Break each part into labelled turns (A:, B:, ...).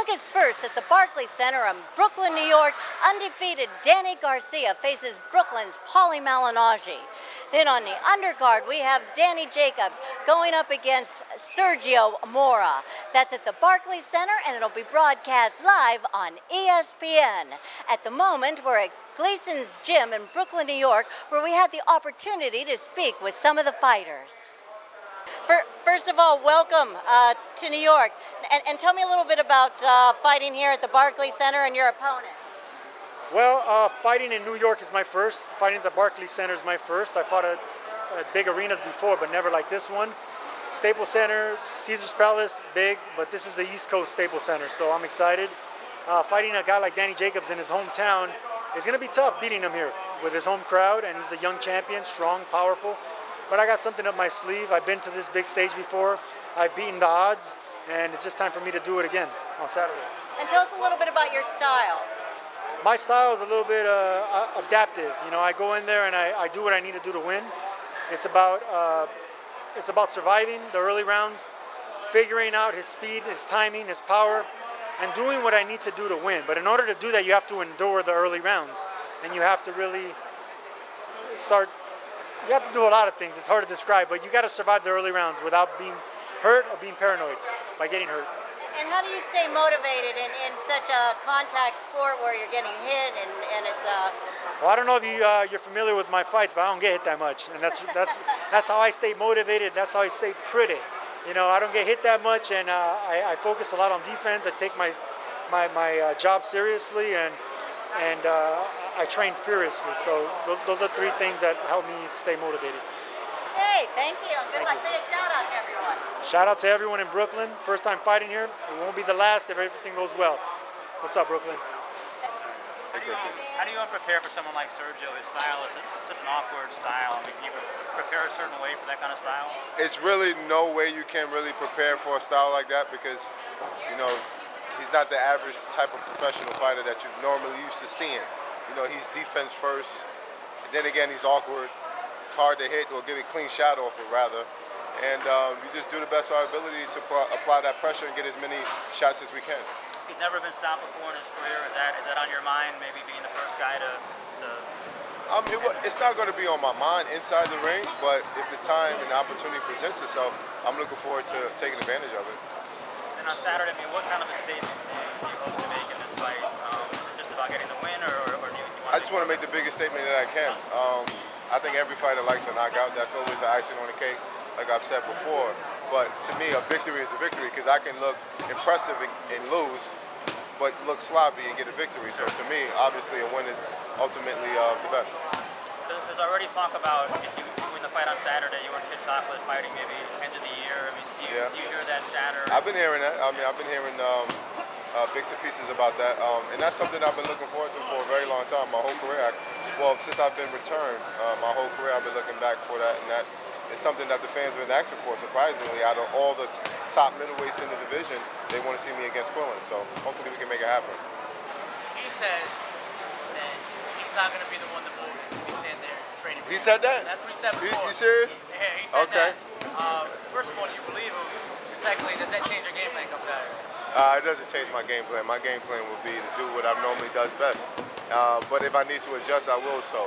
A: August 1st at the Barclays Center in Brooklyn, New York, undefeated Danny Garcia faces Brooklyn's Paulie Malignaggi. Then on the undercard, we have Danny Jacobs going up against Sergio Mora. That's at the Barclays Center, and it'll be broadcast live on ESPN. At the moment, we're at Gleason's gym in Brooklyn, New York, where we had the opportunity to speak with some of the fighters. First of all, welcome to New York, and tell me a little bit about fighting here at the Barclays Center and your opponent.
B: Well, fighting in New York is my first. Fighting at the Barclays Center is my first. I fought at big arenas before, but never like this one. Staples Center, Caesar's Palace, big, but this is the East Coast Staples Center, so I'm excited. Fighting a guy like Danny Jacobs in his hometown is going to be tough, beating him here with his home crowd, and he's a young champion, strong, powerful. But I got something up my sleeve. I've been to this big stage before. I've beaten the odds, and it's just time for me to do it again on Saturday.
A: And tell us a little bit about your style.
B: My style is a little bit adaptive. You know, I go in there and I do what I need to do to win. It's about surviving the early rounds, figuring out his speed, his timing, his power, and doing what I need to do to win. But in order to do that, you have to endure the early rounds, and you have to really start. You have to do a lot of things. It's hard to describe, but you got to survive the early rounds without being hurt or being paranoid by getting hurt.
A: And how do you stay motivated in such a contact sport where you're getting hit and it's
B: Well, I don't know if you're familiar with my fights, but I don't get hit that much, and that's how I stay motivated. That's how I stay pretty. You know, I don't get hit that much, and I focus a lot on defense. I take my job seriously, and I train furiously. So those are three things that help me stay motivated.
A: Hey, thank you. Good luck. Say a shout out to everyone.
B: Shout out to everyone in Brooklyn. First time fighting here. It won't be the last if everything goes well. What's up, Brooklyn?
C: Hey, Kristal. How do you prepare for someone like Sergio? His style is such an awkward style. I mean, can you prepare a certain way for that kind of style?
D: It's really no way you can really prepare for a style like that because, you know, he's not the average type of professional fighter that you're normally used to seeing. You know, he's defense first, and then again, he's awkward. It's hard to hit or get a clean shot off it, rather. And we just do the best of our ability to apply that pressure and get as many shots as we can.
C: He's never been stopped before in his career. Is that on your mind, maybe being the first guy to
D: it's not going to be on my mind inside the ring, but if the time and the opportunity presents itself, I'm looking forward to taking advantage of it.
C: And on Saturday, I mean, what kind of a statement do you hope to make in this fight? Is it just about getting the win, or do you want
D: I just want to make the biggest statement that I can. I think every fighter likes a knockout. That's always the icing on the cake, like I've said before. But to me, a victory is a victory because I can look impressive and lose, but look sloppy and get a victory. So to me, obviously, a win is ultimately the best.
C: There's already talk about if you win the fight on Saturday, you want to hit chocolate fighting maybe end of the year. I mean, do you hear that chatter?
D: I've been hearing that. I mean, I've been hearing bits and pieces about that, and that's something I've been looking forward to for a very long time. My whole career, since I've been returned, my whole career I've been looking back for that, and that is something that the fans have been asking for. Surprisingly, out of all the top middleweights in the division, they want to see me against Bklyn. So hopefully we can make it happen.
E: He says that he's not going to be the one to move. He's standing there training.
D: He said that?
E: That's what he said before.
D: You serious?
E: Yeah, he said
D: okay.
E: that. First of all, do you believe him? Secondly, does that change your game plan come Saturday?
D: It doesn't change my game plan. My game plan will be to do what I normally does best. But if I need to adjust, I will so.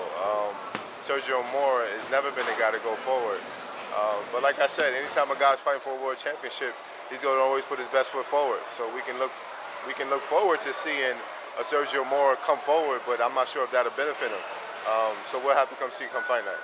D: Sergio Mora has never been the guy to go forward. But like I said, anytime a guy's fighting for a world championship, he's going to always put his best foot forward. So we can look forward to seeing a Sergio Mora come forward, but I'm not sure if that'll benefit him. So we'll have to come fight night.